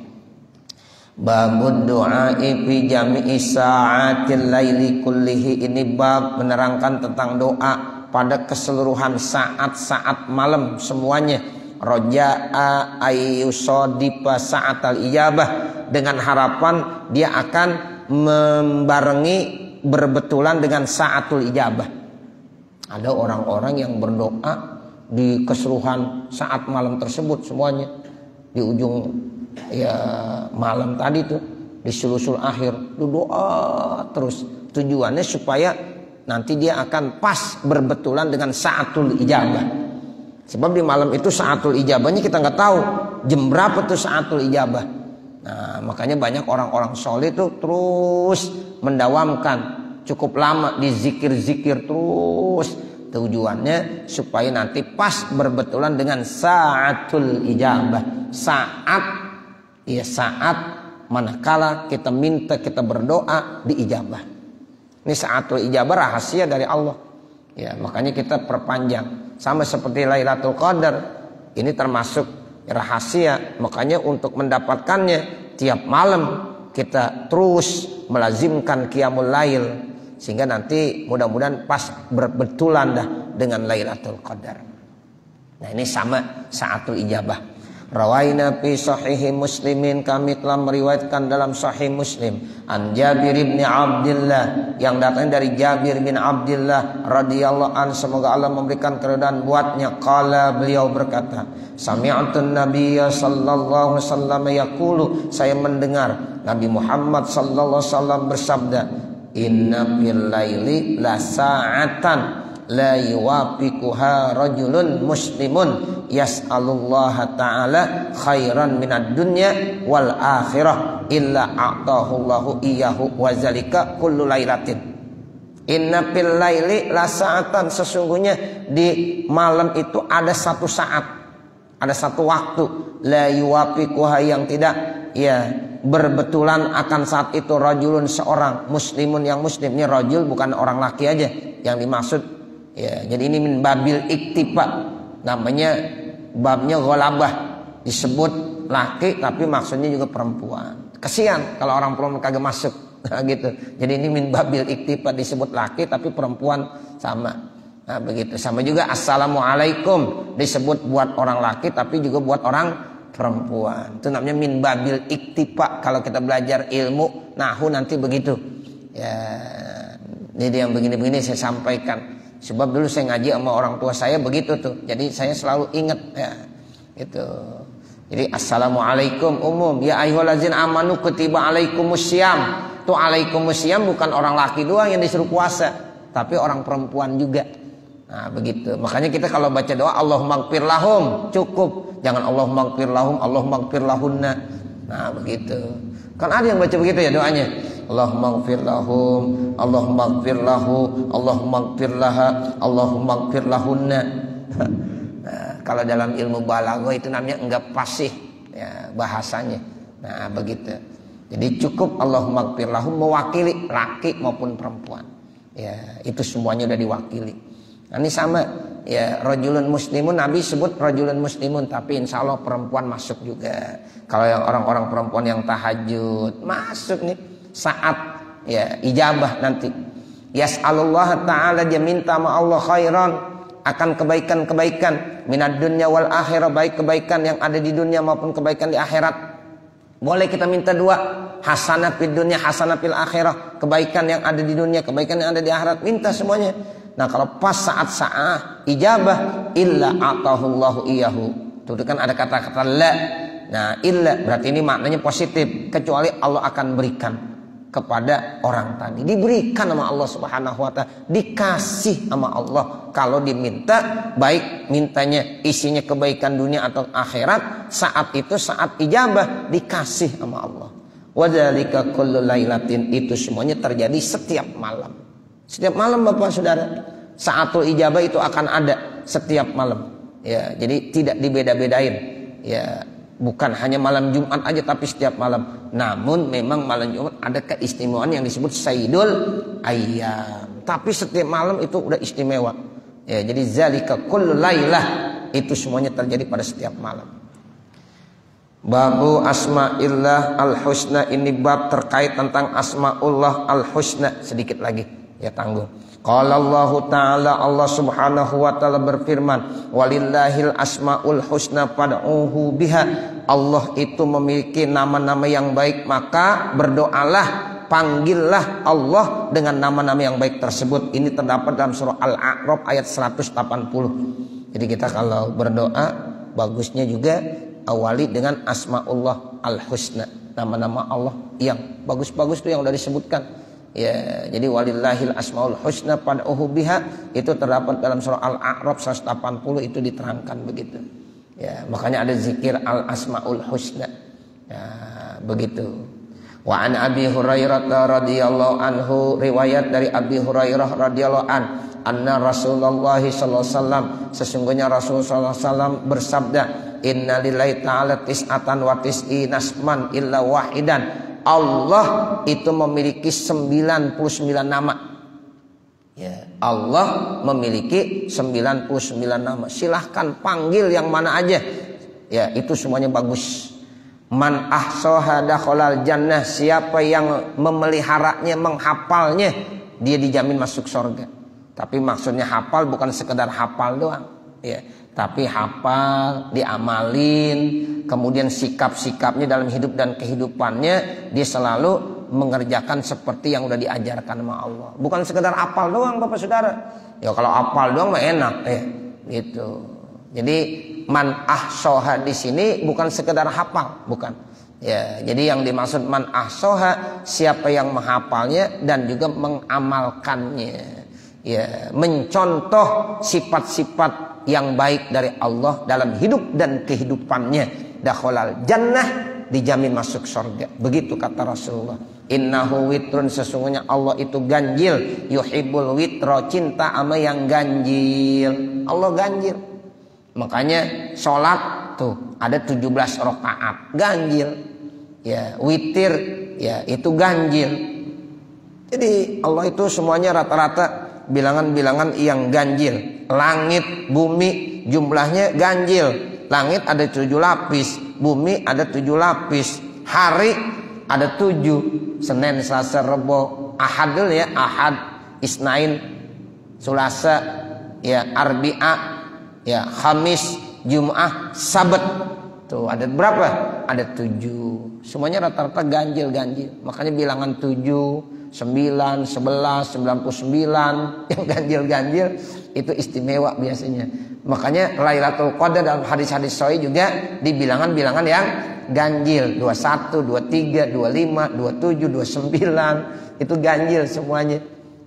Babud du'a'i fi jami'i sa'atil laili kullihi. Ini bab menerangkan tentang doa pada keseluruhan saat-saat malam semuanya. Roja'a ayyusadifa sa'atal ijabah, dengan harapan dia akan membarengi berbetulan dengan sa'atul ijabah. Ada orang-orang yang berdoa di keseluruhan saat malam tersebut semuanya. Di ujung ya malam tadi tuh di sulusul akhir itu doa terus, tujuannya supaya nanti dia akan pas berbetulan dengan saatul ijabah. Sebab di malam itu saatul ijabahnya kita nggak tahu jam berapa tuh saatul ijabah. Nah makanya banyak orang-orang soleh itu terus mendawamkan cukup lama di zikir-zikir terus, tujuannya supaya nanti pas berbetulan dengan saatul ijabah. Saat manakala kita minta, kita berdoa diijabah. Ini saatul ijabah rahasia dari Allah. Ya, makanya kita perpanjang. Sama seperti Lailatul Qadar. Ini termasuk rahasia. Makanya untuk mendapatkannya tiap malam kita terus melazimkan qiyamul lail sehingga nanti mudah-mudahan pas berbetulan dah dengan Lailatul Qadar. Nah, ini sama saatul ijabah. Rawaina fi sahihi Muslimin, kami telah meriwayatkan dalam sahih Muslim an Jabir bin Abdullah, yang datang dari Jabir bin Abdullah radhiyallahu an, semoga Allah memberikan keridhaan buatnya. Qala, beliau berkata, sami'tun nabiyya sallallahu alaihi wasallam yaqulu, saya mendengar Nabi Muhammad sallallahu alaihi wasallam bersabda, inna fil laili la sa'atan la yuwafiquha rajulun muslimun yas'alullaha ta'ala khairan minad dunya wal akhirah illa a'tahullahu iyyahu wa zalika kullu lailatin. Inna fil laili la sa'atan, sesungguhnya di malam itu ada satu saat, ada satu waktu, la yuwafiquha, yang tidak ya berbetulan akan saat itu rajulun, seorang muslimun yang muslim. Ini rajul bukan orang laki aja yang dimaksud. Ya, jadi ini min babil iktifa, namanya babnya ghalabah, disebut laki tapi maksudnya juga perempuan. Kesian kalau orang perempuan kagak masuk gitu. Jadi ini min babil iktifa, disebut laki tapi perempuan sama. Nah, begitu. Sama juga assalamualaikum, disebut buat orang laki tapi juga buat orang perempuan. Itu namanya min babil iktifa kalau kita belajar ilmu nahwu nanti begitu. Ya, jadi yang begini-begini saya sampaikan. Sebab dulu saya ngaji sama orang tua saya begitu tuh. Jadi saya selalu ingat ya. Gitu. Jadi assalamualaikum umum. Ya ayyuhallazina amanu kutiba alaikumussyam. Tuh alaikumussyam bukan orang laki doang yang disuruh puasa, tapi orang perempuan juga. Nah, begitu. Makanya kita kalau baca doa Allahumma ighfir lahum cukup. Jangan Allahumma ighfir lahum, Allahumma ighfir lahunna. Nah, begitu. Kan ada yang baca begitu ya doanya. Allahumma ighfir lahum, Allahumma ighfir lahu, Allahumma ighfir laha, Allahumma ighfir lahunna. Nah, kalau dalam ilmu balaghah itu namanya enggak fasih ya bahasanya. Nah, begitu. Jadi cukup Allahumma ighfir lahum mewakili laki maupun perempuan. Ya, itu semuanya udah diwakili. Nah, ini sama ya, rajulun muslimun, Nabi sebut rajulun muslimun, tapi insya Allah perempuan masuk juga. Kalau yang orang-orang perempuan yang tahajud masuk nih saat ya ijabah nanti. Yas'alullah ta'ala, dia minta sama Allah khairan, akan kebaikan-kebaikan minad dunya wal akhirah, baik kebaikan yang ada di dunia maupun kebaikan di akhirat. Boleh kita minta dua, hasanah fid dunya, hasanah fil akhirah, kebaikan yang ada di dunia, kebaikan yang ada di akhirat, minta semuanya. Nah, kalau pas saat ijabah, illa atahullahu iyahu. Tuh kan ada kata-kata la. Nah, illa berarti ini maknanya positif, kecuali Allah akan berikan kepada orang tadi. Diberikan sama Allah Subhanahu wa taala, dikasih sama Allah. Kalau diminta, baik mintanya isinya kebaikan dunia atau akhirat, saat itu saat ijabah dikasih sama Allah. Wa dzalika kullu lailatin, itu semuanya terjadi setiap malam. Setiap malam Bapak Saudara, saatul ijabah itu akan ada setiap malam. Ya, jadi tidak dibeda-bedain. Ya, bukan hanya malam Jumat aja tapi setiap malam. Namun memang malam Jumat ada keistimewaan yang disebut Sayyidul Ayyam. Tapi setiap malam itu udah istimewa. Ya, jadi zalika kullu lailah, itu semuanya terjadi pada setiap malam. Babu asma'illah al-husna, ini bab terkait tentang asma'ullah al-husna. Sedikit lagi ya tangguh. Qala Allah Ta'ala, Allah Subhanahu wa Ta'ala berfirman, walillahil asmaul husna fad'uhu biha. Allah itu memiliki nama-nama yang baik, maka berdoalah, panggillah Allah dengan nama-nama yang baik tersebut. Ini terdapat dalam surah Al-A'raf ayat 180. Jadi kita kalau berdoa, bagusnya juga awali dengan asmaullah al-husna, nama-nama Allah yang bagus-bagus itu yang sudah disebutkan. Ya, jadi walillahil asmaul husna fad'uhu biha, itu terdapat dalam surah Al-A'raf 180, itu diterangkan begitu. Ya, makanya ada zikir al asmaul husna. Ya, begitu. Wa an Abi Hurairah radhiyallahu anhu, riwayat dari Abi Hurairah radhiyallahu anna Rasulullah sallallahu alaihi wasallam, sesungguhnya Rasulullah sallallahu alaihi wasallam bersabda, inna lillahi ta'ala tis'atan wa tis'ina asman illa wahidan. Allah itu memiliki 99 nama. Ya, Allah memiliki 99 nama. Silahkan panggil yang mana aja. Ya, itu semuanya bagus. Man ahsaha dakhalal jannah, siapa yang memeliharanya, menghafalnya, dia dijamin masuk surga. Tapi maksudnya hafal bukan sekedar hafal doang. Ya, tapi hafal, diamalin, kemudian sikap-sikapnya dalam hidup dan kehidupannya dia selalu mengerjakan seperti yang udah diajarkan sama Allah. Bukan sekedar hafal doang Bapak Saudara. Ya kalau hafal doang mah enak gitu. Jadi man ahsoha di sini bukan sekedar hafal, bukan. Ya, jadi yang dimaksud man ahsoha, siapa yang menghafalnya dan juga mengamalkannya. Ya, mencontoh sifat-sifat yang baik dari Allah dalam hidup dan kehidupannya, dakhalal jannah, dijamin masuk surga. Begitu kata Rasulullah. Innahu witrun, sesungguhnya Allah itu ganjil, yuhibbul witra, cinta ama yang ganjil. Allah ganjil. Makanya sholat tuh ada 17 rakaat, ganjil. Ya, witir ya itu ganjil. Jadi Allah itu semuanya rata-rata bilangan-bilangan yang ganjil. Langit, bumi jumlahnya ganjil. Langit ada 7 lapis, bumi ada 7 lapis, hari ada 7, Senin, Selasa, Rebo, Ahad ya, Ahad, Isnain, Selasa, ya, Arbi'a, ya, Khamis, Jumat, Sabat. Tuh ada berapa? Ada 7. Semuanya rata-rata ganjil. Makanya bilangan 7, 9, 11, 99 yang ganjil-ganjil itu istimewa biasanya. Makanya Lailatul Qadar dalam hadis-hadis sahih juga di bilangan-bilangan yang ganjil, 21, 23, 25, 27, 29 itu ganjil semuanya.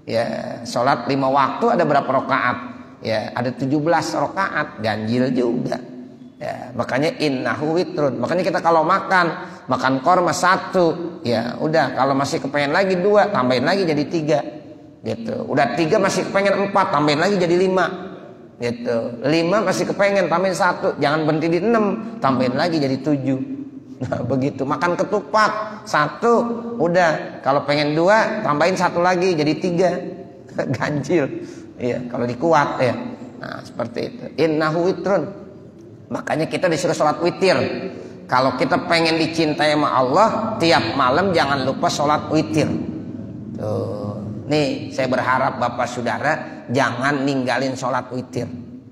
Ya, salat 5 waktu ada berapa rakaat? Ya, ada 17 rakaat, ganjil juga. Ya, makanya innahu witrun. Makanya kita kalau makan korma 1, ya udah, kalau masih kepengen lagi 2, tambahin lagi jadi 3 gitu. Udah 3 masih kepengen 4, tambahin lagi jadi 5 gitu. 5 masih kepengen, tambahin 1, jangan berhenti di 6, tambahin lagi jadi 7. Nah begitu. Makan ketupat 1, udah, kalau pengen 2 tambahin 1 lagi jadi 3. Ganjil ya kalau dikuat ya. Nah seperti itu. Innahu witrun. Makanya kita disuruh sholat witir. Kalau kita pengen dicintai sama Allah, tiap malam jangan lupa sholat witir. Tuh. Nih saya berharap Bapak Saudara jangan ninggalin sholat witir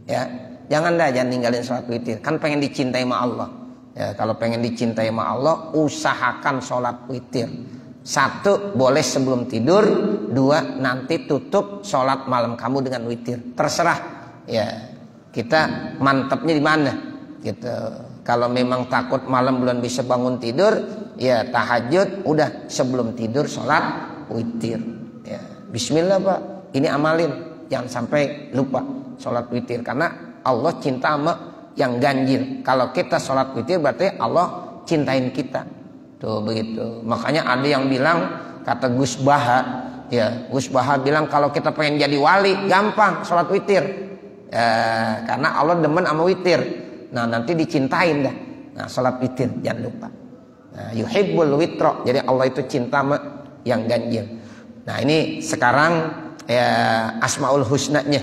ya. Jangan ninggalin sholat witir. Kan pengen dicintai sama Allah ya. Kalau pengen dicintai sama Allah, usahakan sholat witir. 1, boleh sebelum tidur. 2, nanti tutup sholat malam kamu dengan witir. Terserah ya, kita mantapnya di mana gitu. Kalau memang takut malam belum bisa bangun tidur, ya tahajud, udah sebelum tidur sholat witir ya. Bismillah Pak, ini amalin, jangan sampai lupa sholat witir, karena Allah cinta sama yang ganjil. Kalau kita sholat witir berarti Allah cintain kita. Tuh begitu. Makanya ada yang bilang, kata Gus Baha ya, Gus Baha bilang kalau kita pengen jadi wali gampang sholat witir ya, karena Allah demen sama witir. Nah nanti dicintain dah. Nah sholat witir jangan lupa. Nah, yuhibbul witro, jadi Allah itu cinta sama yang ganjil. Nah ini sekarang ya Asmaul Husna-nya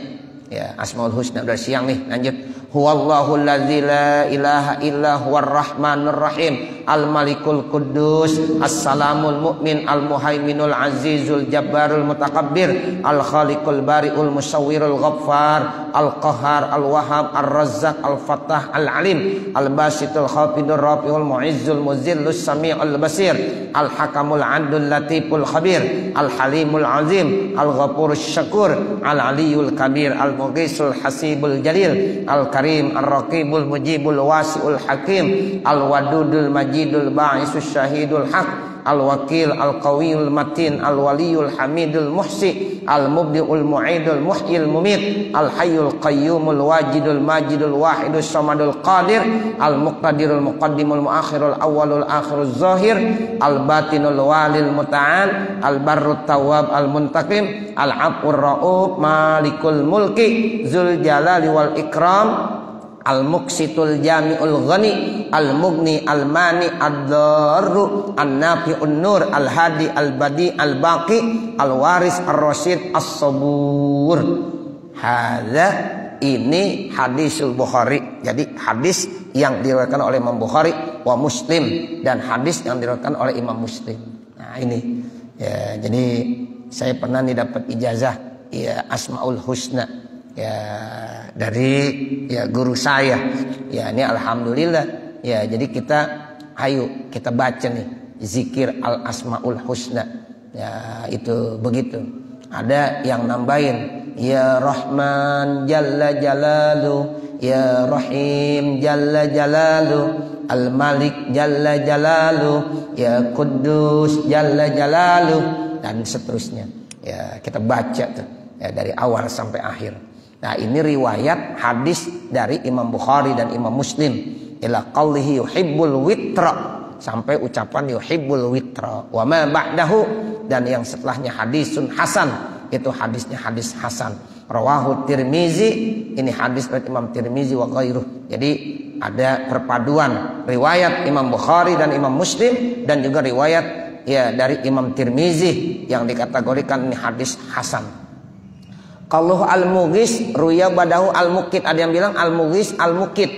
ya, Asmaul Husna. Udah siang nih, lanjut. Huwallahul ladzi la ilaha illa huwar rahmanur rahim, al malikul quddus, assalamul mu'min, al muhaiminul azizul jabbarul mutakabbir, al khaliqul bariul musawwirul ghaffar, al qahhar al wahhab ar razzaq al fattah al alim, al basitul khafidur rafiul muizzul muzillus samiul basir, al hakamul adlul latiful khabir, al halimul azim, al ghafurus syakur, al aliyul kabir, al mughisul hasibul jalil, al karim ar-raqibul mujibul wasiul hakim, al-wadudul majidul ba'isus syahidul haq, al-wakil al-qawiyul matin, al-waliyul hamidul muhsi, al-mubdi'ul mu'idul muhyil mumit, al-hayyul qayyumul wajidul majidul wahidus samadul qadir, al-muqtadirul muqaddimul muakhirul awwalul akhirul zahir, al-batinul walil muta'al, al-barrut tawwab al-muntaqim, al-'afur ra'uf malikul mulki zul jalali wal ikram, al-muqsitul jami'ul ghani, al-mughni al-mani ad-darru an-nafi'un nur, al-hadi al-badi al-baqi, al-waris ar-rasyid as-sabur. Hadza, ini hadisul Bukhari. Jadi hadis yang diriwayatkan oleh Imam Bukhari wa Muslim, dan hadis yang diriwayatkan oleh Imam Muslim. Nah ini ya, jadi saya pernah nih dapat ijazah ya Asmaul Husna ya dari ya guru saya ya. Ini alhamdulillah ya, jadi kita ayo kita baca nih zikir al asmaul husna ya, itu begitu. Ada yang nambahin ya Rahman jalla jalalu, ya Rahim jalla jalalu, al Malik jalla jalalu, ya Quddus jalla jalalu, dan seterusnya ya. Kita baca tuh ya dari awal sampai akhir. Nah ini riwayat hadis dari Imam Bukhari dan Imam Muslim, ila qawlihi yuhibbul witra, sampai ucapan yuhibbul witra wa ma ba'dahu, dan yang setelahnya hadisun hasan, itu hadisnya hadis hasan. Rawahu Tirmizi, ini hadis dari Imam Tirmizi wa ghairuh. Jadi ada perpaduan riwayat Imam Bukhari dan Imam Muslim, dan juga riwayat ya dari Imam Tirmizi yang dikategorikan ini hadis hasan. Kalau al-mughis ruya badahu al-mukit, ada yang bilang al-mughis al-mukit,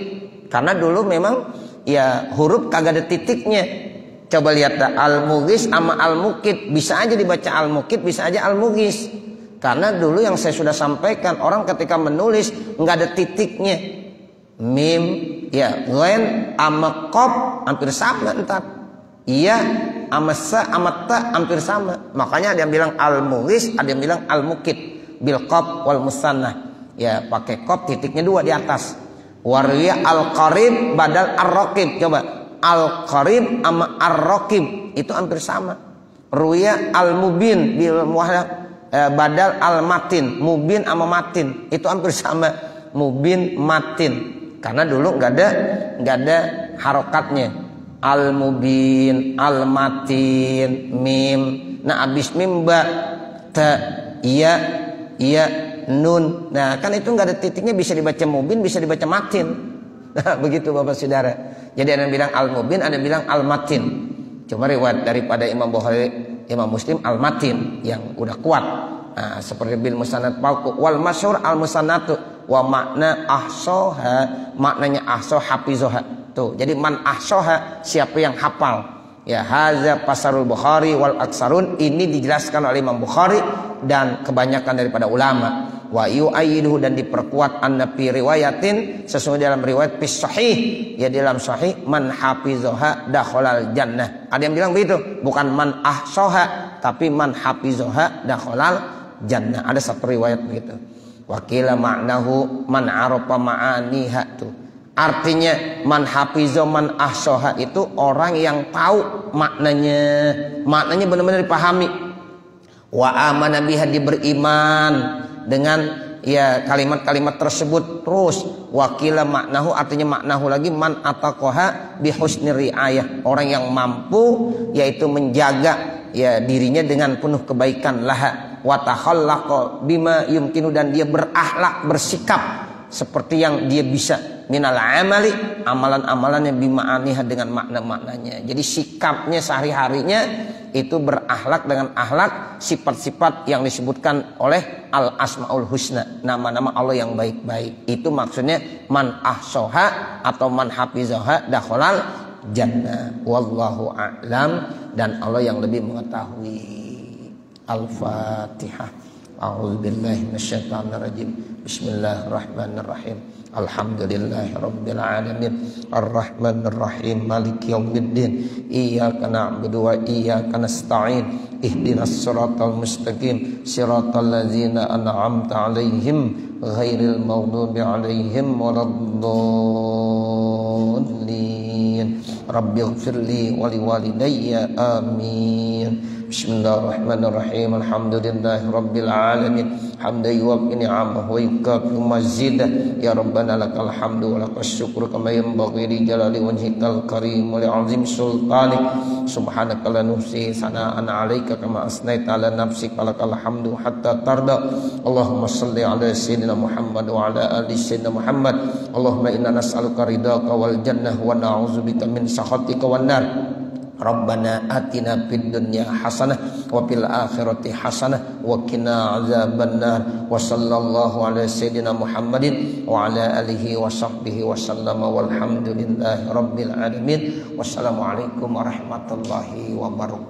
karena dulu memang ya huruf kagak ada titiknya. Coba lihat dah, al-mughis sama al-mukit, bisa aja dibaca al-mukit, bisa aja al-mughis. Karena dulu yang saya sudah sampaikan, orang ketika menulis nggak ada titiknya. Mim ya, ghain sama qaf hampir sama entar. Iya sama sa sama ta hampir sama. Makanya ada yang bilang al-mughis, ada yang bilang al-mukit bil qaf wal musannah ya, pakai qaf titiknya 2 di atas. Wariya al-qarib badal ar-raqib, coba al-qarib sama ar-raqib itu hampir sama. Ruya al-mubin bil muhallaq badal al-matin, mubin sama matin itu hampir sama, mubin matin, karena dulu nggak ada harokatnya Al-mubin, al-matin, mim. Nah abis mim ba, ta, iya, nun. Nah kan itu nggak ada titiknya, bisa dibaca mubin, bisa dibaca matin. Nah begitu Bapak Saudara. Jadi ada yang bilang al-mubin, ada yang bilang al-matin. Cuma riwayat daripada Imam Bukhari, Imam Muslim al-matin yang udah kuat. Nah, seperti bil musannad palku wal masyhur al-musannatu wa makna ahsoha, maknanya ahso hafizoha. Tuh, jadi man ahsoha, siapa yang hafal. Ya, haza pasarul Bukhari wal aksarun, ini dijelaskan oleh Imam Bukhari dan kebanyakan daripada ulama. Wa yu'ayyiduhu, dan diperkuat anna fi riwayatin, sesungguhnya dalam riwayat fi sahih, ya dalam sahih, man hafizoha dakhalal jannah. Ada yang bilang begitu, bukan man ahsoha, tapi man hafizoha dakhalal jannah. Ada satu riwayat begitu. Wakila maknahu man arafa ma'aniha, tuh. Artinya man hafizo man ahsoha itu orang yang tahu maknanya, maknanya benar-benar dipahami. Wa amana biha, dia beriman dengan ya kalimat-kalimat tersebut. Terus wakila maknahu, artinya maknahu lagi man ataqaha bi husni riayah, orang yang mampu yaitu menjaga ya dirinya dengan penuh kebaikan. Laha wa takhallaqa bima yumkinu, dan dia berakhlak, bersikap seperti yang dia bisa, minal amali, amalan-amalannya bima'aniha, dengan makna-maknanya. Jadi sikapnya sehari-harinya itu berakhlak dengan akhlak sifat-sifat yang disebutkan oleh al-asmaul husna, nama-nama Allah yang baik-baik. Itu maksudnya man ahsoha atau man hafizoha dakhalal jannah. Wallahu a'lam, dan Allah yang lebih mengetahui. Al-Fatihah. A'udzubillahi minasyaitonirrajim. Bismillahirrahmanirrahim. Alhamdulillahi rabbil alamin. Arrahmanir rahim. Maliki yaumiddin. Iyyaka na'budu wa iyyaka nasta'in. Ihdinas siratal mustaqim. Siratal ladzina an'amta 'alaihim ghairil maghdubi 'alaihim waladdallin. Rabbighfirli wa liwalidayya. Amin. Bismillahirrahmanirrahim. Alhamdulillahi rabbil alamin. Hamdan yuwaffi ni'amahu wa yukafi mazidah. Ya Rabbana lakal hamdu wa lakas syukru kama yanbaghi li jalali wajhikal karim wa li 'azim sultanik. Subhanaka la nuhsi sana'an 'alaika kama asnaita 'ala nafsika, lakal hamdu hatta tarda. Allahumma shalli 'ala sayyidina Muhammad wa 'ala ali sayyidina Muhammad. Allahumma inna nas'aluka ridhaka wal jannah wa na'udzubika min sakhatika wan nar. Rabbana atina fid dunya hasanah wa fil akhirati hasanah wa qina azabannar. Wa sallallahu ala sayyidina Muhammadin wa ala alihi wa sahbihi wa sallama walhamdulillahi rabbil alamin. Wassalamualaikum warahmatullahi wabarakatuh.